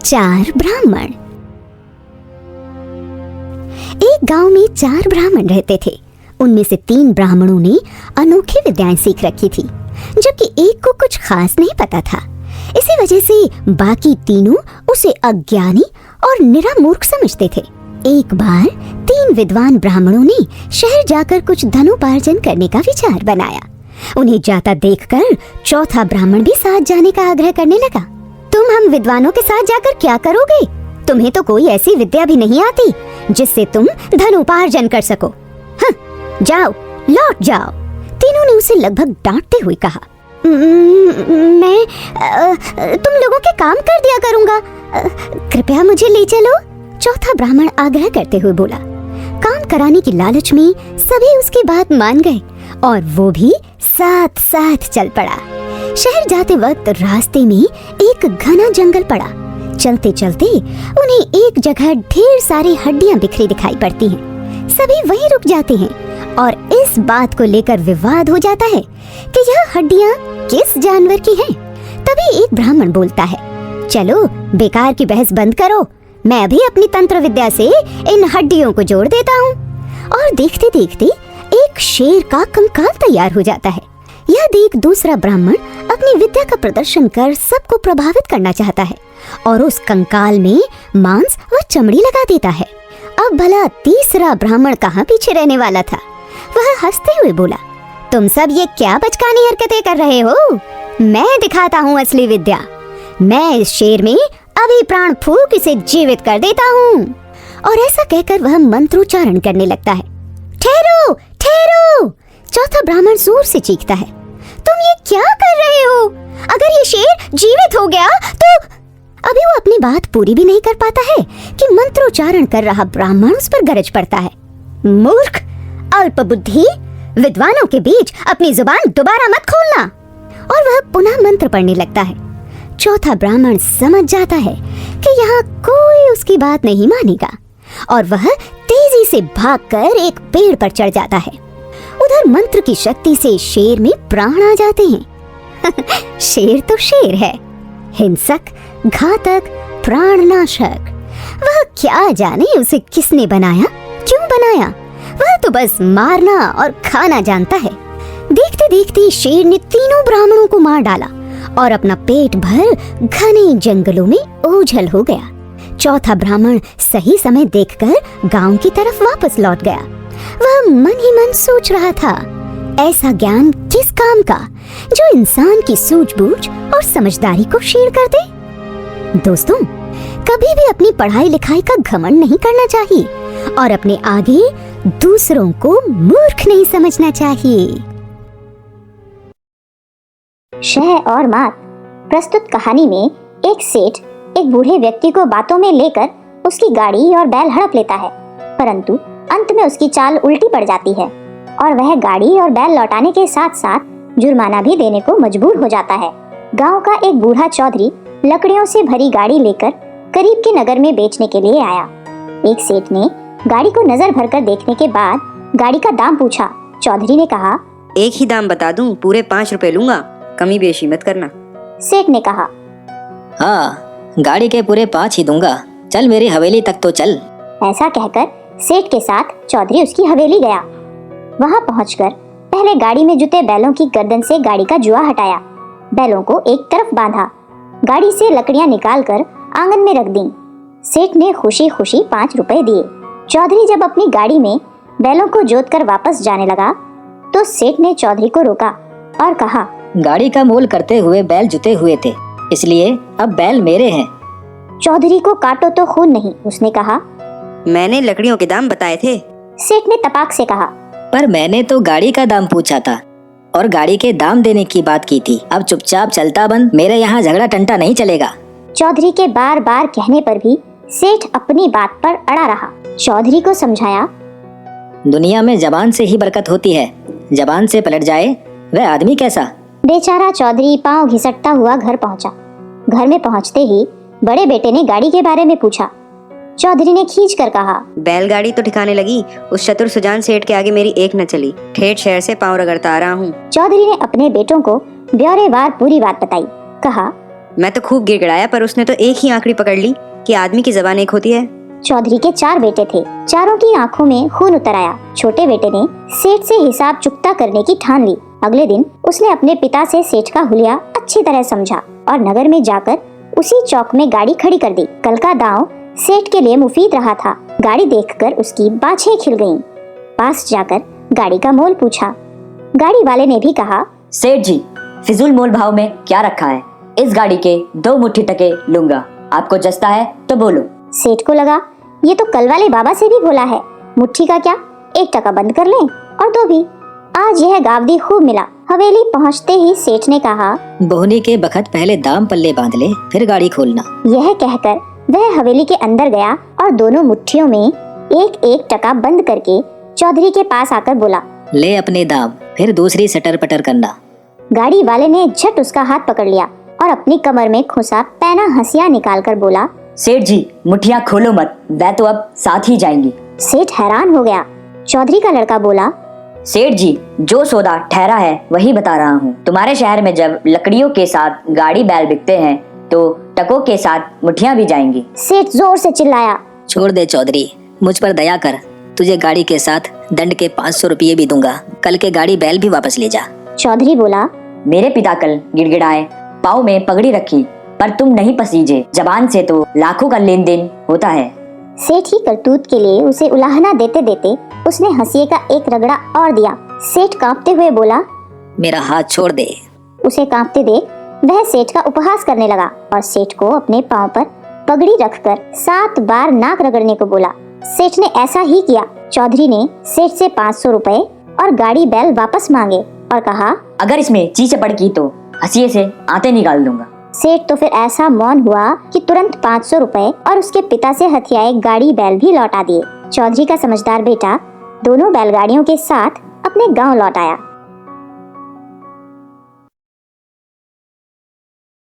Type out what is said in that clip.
4 ब्राह्मण। एक गांव में 4 ब्राह्मण रहते थे। उनमें से 3 ब्राह्मणों ने अनोखी विद्याएं सीख रखी थी, जबकि एक को कुछ खास नहीं पता था। इसी वजह से बाकी तीनों उसे अज्ञानी और निरा मूर्ख समझते थे। एक बार 3 विद्वान ब्राह्मणों ने शहर जाकर कुछ धनोपार्जन करने का विचार बनाया। उन्हें जाता देखकर चौथा ब्राह्मण भी साथ जाने का आग्रह करने लगा। तुम हम विद्वानों के साथ जाकर क्या करोगे? तुम्हें तो कोई ऐसी विद्या भी नहीं आती जिससे तुम धनोपार्जन कर सको। जाओ, लौट जाओ। तीनों ने उसे लगभग डांटते हुए कहा, मैं तुम लोगों के काम कर दिया करूंगा, कृपया मुझे ले चलो। चौथा ब्राह्मण आग्रह करते हुए बोला। काम कराने की लालच में सभी उसकी बात मान गए और वो भी साथ साथ चल पड़ा। शहर जाते वक्त रास्ते में एक घना जंगल पड़ा। चलते चलते उन्हें एक जगह ढेर सारी हड्डियां बिखरी दिखाई पड़ती हैं। सभी वहीं रुक जाते हैं और इस बात को लेकर विवाद हो जाता है कि यह हड्डियां किस जानवर की हैं। तभी एक ब्राह्मण बोलता है, चलो बेकार की बहस बंद करो, मैं भी अपनी तंत्र विद्या से इन हड्डियों को जोड़ देता हूँ। और देखते देखते एक शेर का कंकाल तैयार हो जाता है। यह देख दूसरा ब्राह्मण अपनी विद्या का प्रदर्शन कर सबको प्रभावित करना चाहता है और उस कंकाल में मांस व चमड़ी लगा देता है। अब भला तीसरा ब्राह्मण कहाँ पीछे रहने वाला था। वह हंसते हुए बोला, तुम सब ये क्या बचकानी हरकतें कर रहे हो? मैं दिखाता हूँ असली विद्या। मैं इस शेर में अभी प्राण फूंक इसे जीवित कर देता हूँ। और ऐसा कहकर वह मंत्रोच्चारण करने लगता है। ठहरो, ठहरो! चौथा ब्राह्मण जोर से चीखता है, तुम ये क्या कर रहे हो? अगर ये शेर जीवित हो गया तो... अभी वो अपनी बात पूरी भी नहीं कर पाता है कि मंत्रोच्चारण कर रहा ब्राह्मण उस पर गरज पड़ता है। मूर्ख, अल्पबुद्धि, विद्वानों के बीच अपनी जुबान दोबारा मत खोलना। और वह पुनः मंत्र पढ़ने लगता है। चौथा ब्राह्मण समझ जाता है कि यहाँ कोई उसकी बात नहीं मानेगा और वह तेजी से भागकर एक पेड़ पर चढ़ जाता है। उधर मंत्र की शक्ति से शेर में प्राण आ जाते हैं। शेर तो शेर है, हिंसक, घातक, प्राणनाशक। वह क्या जाने उसे किसने बनाया, क्यों बनाया? वह तो बस मारना और खाना जानता है। देखते देखते शेर ने तीनों ब्राह्मणों को मार डाला और अपना पेट भर घने जंगलों में ओझल हो गया। चौथा ब्राह्मण सही समय देखकर गांव की तरफ वापस लौट गया। वह मन ही मन सोच रहा था, ऐसा ज्ञान किस काम का जो इंसान की सूझबूझ और समझदारी को क्षीण कर दे। दोस्तों, कभी भी अपनी पढ़ाई लिखाई का घमंड नहीं करना चाहिए और अपने आगे दूसरों को मूर्ख नहीं समझना चाहिए। शह और मात प्रस्तुत कहानी में एक सेठ एक बूढ़े व्यक्ति को बातों में लेकर उसकी गाड़ी और बैल हड़प लेता है, परंतु अंत में उसकी चाल उल्टी पड़ जाती है और वह गाड़ी और बैल लौटाने के साथ साथ जुर्माना भी देने को मजबूर हो जाता है। गांव का एक बूढ़ा चौधरी लकड़ियों से भरी गाड़ी लेकर करीब के नगर में बेचने के लिए आया। एक सेठ ने गाड़ी को नजर भरकर देखने के बाद गाड़ी का दाम पूछा। चौधरी ने कहा, एक ही दाम बता दूं, पूरे 5 रुपए लूंगा, कमी बेशी मत करना। सेठ ने कहा, हाँ, गाड़ी के पूरे 5 ही दूंगा, चल मेरी हवेली तक तो चल। ऐसा कहकर सेठ के साथ चौधरी उसकी हवेली गया। वहां पहुंचकर पहले गाड़ी में जुटे बैलों की गर्दन से गाड़ी का जुआ हटाया, बैलों को एक तरफ बांधा, गाड़ी से लकड़ियां निकालकर आंगन में रख दी। सेठ ने खुशी खुशी 5 रुपए दिए। चौधरी जब अपनी गाड़ी में बैलों को जोतकर वापस जाने लगा तो सेठ ने चौधरी को रोका और कहा, गाड़ी का मोल करते हुए बैल जुते हुए थे, इसलिए अब बैल मेरे हैं। चौधरी को काटो तो खून नहीं, उसने कहा। मैंने लकड़ियों के दाम बताए थे। सेठ ने तपाक से कहा, पर मैंने तो गाड़ी का दाम पूछा था और गाड़ी के दाम देने की बात की थी। अब चुपचाप चलता बन, मेरे यहाँ झगड़ा टंटा नहीं चलेगा। चौधरी के बार बार कहने पर भी सेठ अपनी बात पर अड़ा रहा। चौधरी को समझाया, दुनिया में जबान से ही बरकत होती है, जबान से पलट जाए वह आदमी कैसा। बेचारा चौधरी पांव घिसटता हुआ घर पहुंचा। घर में पहुंचते ही बड़े बेटे ने गाड़ी के बारे में पूछा। चौधरी ने खींच कर कहा, बैलगाड़ी तो ठिकाने लगी, उस चतुर सुजान सेठ के आगे मेरी एक न चली, ठेठ शहर से पांव रगड़ता आ रहा हूँ। चौधरी ने अपने बेटों को ब्यौरेवार पूरी बात बताई। कहा, मैं तो खूब गिड़गिड़ाया पर उसने तो एक ही आंकड़ी पकड़ ली कि आदमी की जबान एक होती है। चौधरी के 4 बेटे थे। चारों की आंखों में खून उतर आया। छोटे बेटे ने सेठ से हिसाब चुकता करने की ठान ली। अगले दिन उसने अपने पिता से सेठ का हुलिया अच्छी तरह समझा और नगर में जाकर उसी चौक में गाड़ी खड़ी कर दी। कल का दांव सेठ के लिए मुफीद रहा था। गाड़ी देखकर उसकी बाछें खिल गईं। पास जाकर गाड़ी का मोल पूछा। गाड़ी वाले ने भी कहा, सेठ जी, फिजूल मोल भाव में क्या रखा है? इस गाड़ी के 2 मुट्ठी टके लूंगा। आपको जचता है तो बोलो। सेठ को लगा ये तो कल वाले बाबा से भी बोला है, मुट्ठी का क्या 1 टका बंद कर लें और 2 भी। आज यह गावदी खूब मिला। हवेली पहुंचते ही सेठ ने कहा, बोहनी के बखत पहले दाम पल्ले बांध ले, फिर गाड़ी खोलना। यह कहकर वह हवेली के अंदर गया और दोनों मुट्ठियों में 1-1 टका बंद करके चौधरी के पास आकर बोला, ले अपने दाम, फिर दूसरी सटर पटर करना। गाड़ी वाले ने झट उसका हाथ पकड़ लिया और अपनी कमर में खुसा पैना हंसिया निकाल कर बोला, सेठ जी, मुठियाँ खोलो मत, वह तो अब साथ ही जाएंगी। सेठ हैरान हो गया। चौधरी का लड़का बोला, सेठ जी, जो सौदा ठहरा है वही बता रहा हूँ। तुम्हारे शहर में जब लकड़ियों के साथ गाड़ी बैल बिकते हैं तो टकों के साथ मुठियाँ भी जाएंगी। सेठ जोर से चिल्लाया, छोड़ दे चौधरी, मुझ पर दया कर। तुझे गाड़ी के साथ दंड के 500 रुपये भी दूंगा। कल के गाड़ी बैल भी वापस ले जा। चौधरी बोला, मेरे पिता कल गिड़गिड़ाए, पाँव में पगड़ी रखी, पर तुम नहीं पसीजे। जबान से तो लाखों का लेन देन होता है। सेठ ही करतूत के लिए उसे उलाहना देते देते उसने हंसिए का एक रगड़ा और दिया। सेठ कांपते हुए बोला, मेरा हाथ छोड़ दे। उसे कांपते देख वह सेठ का उपहास करने लगा और सेठ को अपने पांव पर पगड़ी रखकर 7 बार नाक रगड़ने को बोला। सेठ ने ऐसा ही किया। चौधरी ने सेठ से 500 रुपए और गाड़ी बैल वापस मांगे और कहा, अगर इसमें चीचपड़ की तो हंसिए से आते निकाल दूंगा। सेठ तो फिर ऐसा मौन हुआ कि तुरंत 500 रुपए और उसके पिता से हथियाए गाड़ी बैल भी लौटा दिए। चौधरी का समझदार बेटा दोनों बैलगाड़ियों के साथ अपने गांव लौट आया।